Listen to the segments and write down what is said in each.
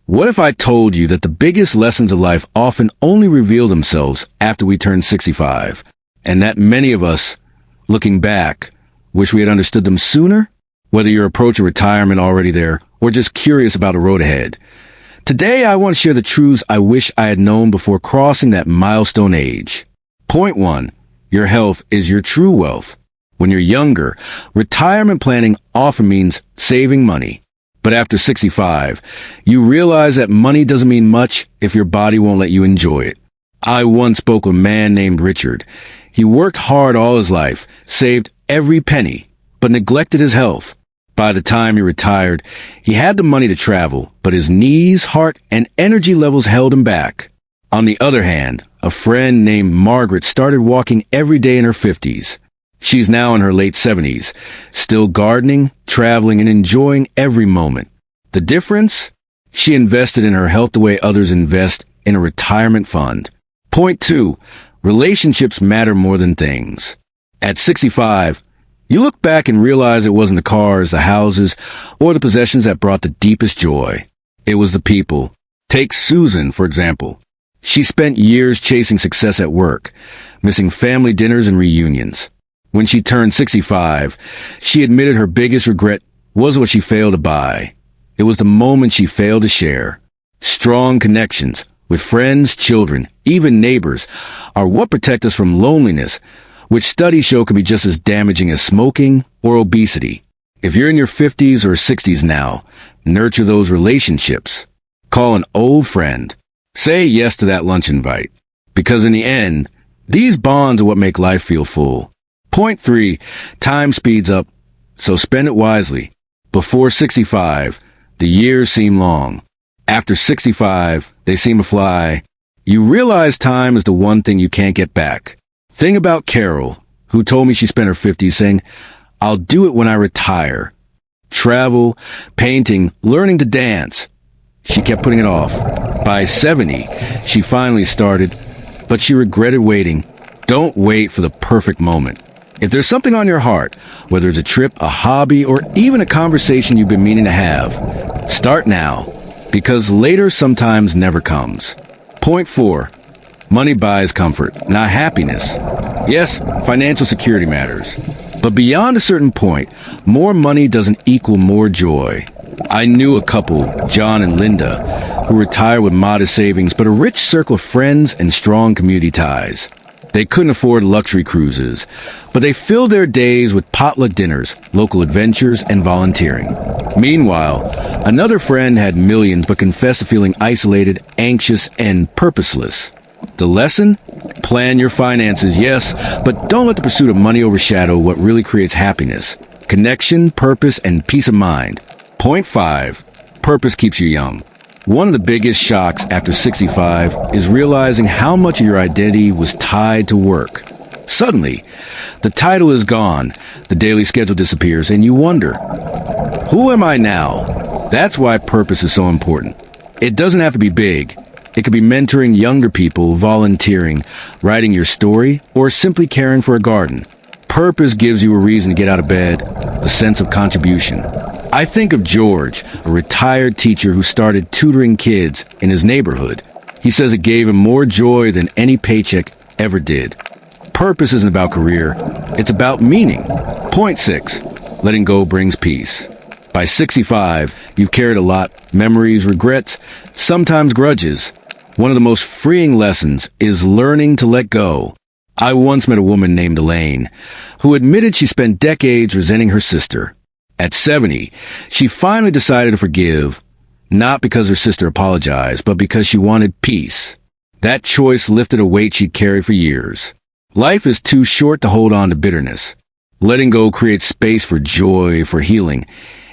What if I told you that the biggest lessons of life often only reveal themselves after we turn 65, and that many of us, looking back, wish we had understood them sooner? Whether you're approaching retirement already there, or just curious about the road ahead. Today, I want to share the truths I wish I had known before crossing that milestone age. Point 1. Your health is your true wealth. When you're younger, retirement planning often means saving money. But after 65, you realize that money doesn't mean much if your body won't let you enjoy it. I once spoke with a man named Richard. He worked hard all his life, saved every penny, but neglected his health. By the time he retired, he had the money to travel, but his knees, heart, and energy levels held him back. On the other hand, a friend named Margaret started walking every day in her 50s. She's now in her late 70s, still gardening, traveling, and enjoying every moment. The difference? She invested in her health the way others invest in a retirement fund. Point 2. Relationships matter more than things. At 65, you look back and realize it wasn't the cars, the houses, or the possessions that brought the deepest joy. It was the people. Take Susan, for example. She spent years chasing success at work, missing family dinners and reunions. When she turned 65, she admitted her biggest regret was what she failed to buy. It was the moment she failed to share. Strong connections with friends, children, even neighbors are what protect us from loneliness, which studies show can be just as damaging as smoking or obesity. If you're in your 50s or 60s now, nurture those relationships. Call an old friend. Say yes to that lunch invite. Because in the end, these bonds are what make life feel full. Point 3. Time speeds up, so spend it wisely. Before 65, the years seem long. After 65, they seem to fly. You realize time is the one thing you can't get back. Think about Carol, who told me she spent her 50s saying, "I'll do it when I retire." Travel, painting, learning to dance. She kept putting it off. By 70, she finally started, but she regretted waiting. Don't wait for the perfect moment. If there's something on your heart, whether it's a trip, a hobby, or even a conversation you've been meaning to have, start now, because later sometimes never comes. Point 4. Money buys comfort, not happiness. Yes, financial security matters. But beyond a certain point, more money doesn't equal more joy. I knew a couple, John and Linda, who retired with modest savings but a rich circle of friends and strong community ties. They couldn't afford luxury cruises, but they filled their days with potluck dinners, local adventures, and volunteering. Meanwhile, another friend had millions but confessed to feeling isolated, anxious, and purposeless. The lesson? Plan your finances, yes, but don't let the pursuit of money overshadow what really creates happiness. Connection, purpose, and peace of mind. Point 5. Purpose keeps you young. One of the biggest shocks after 65 is realizing how much of your identity was tied to work. Suddenly, the title is gone, the daily schedule disappears, and you wonder, who am I now? That's why purpose is so important. It doesn't have to be big. It could be mentoring younger people, volunteering, writing your story, or simply caring for a garden. Purpose gives you a reason to get out of bed, a sense of contribution. I think of George, a retired teacher who started tutoring kids in his neighborhood. He says it gave him more joy than any paycheck ever did. Purpose isn't about career, it's about meaning. Point 6. Letting go brings peace. By 65, you've carried a lot, memories, regrets, sometimes grudges. One of the most freeing lessons is learning to let go. I once met a woman named Elaine, who admitted she spent decades resenting her sister. At 70, she finally decided to forgive, not because her sister apologized, but because she wanted peace. That choice lifted a weight she'd carried for years. Life is too short to hold on to bitterness. Letting go creates space for joy, for healing,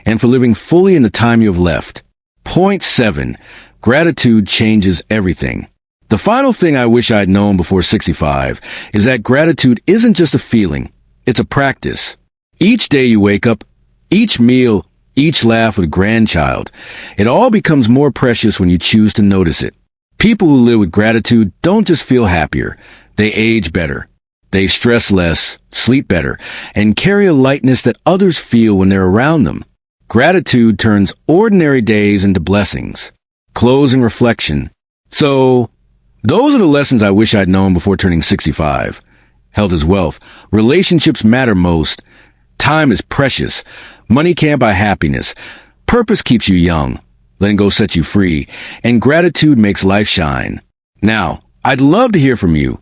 and for living fully in the time you have left. Point 7. Gratitude changes everything. The final thing I wish I'd known before 65 is that gratitude isn't just a feeling, it's a practice. Each day you wake up, each meal, each laugh with a grandchild, it all becomes more precious when you choose to notice it. People who live with gratitude don't just feel happier, they age better. They stress less, sleep better, and carry a lightness that others feel when they're around them. Gratitude turns ordinary days into blessings. clothes, and reflection. So, those are the lessons I wish I'd known before turning 65. Health is wealth. Relationships matter most. Time is precious. Money can't buy happiness. Purpose keeps you young. Letting go sets you free. And gratitude makes life shine. Now, I'd love to hear from you.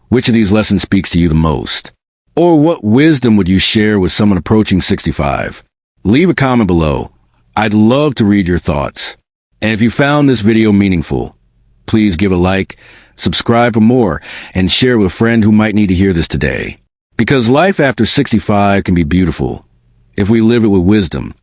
Which of these lessons speaks to you the most? Or what wisdom would you share with someone approaching 65? Leave a comment below. I'd love to read your thoughts. And if you found this video meaningful, please give a like, subscribe for more, and share with a friend who might need to hear this today. Because life after 65 can be beautiful if we live it with wisdom.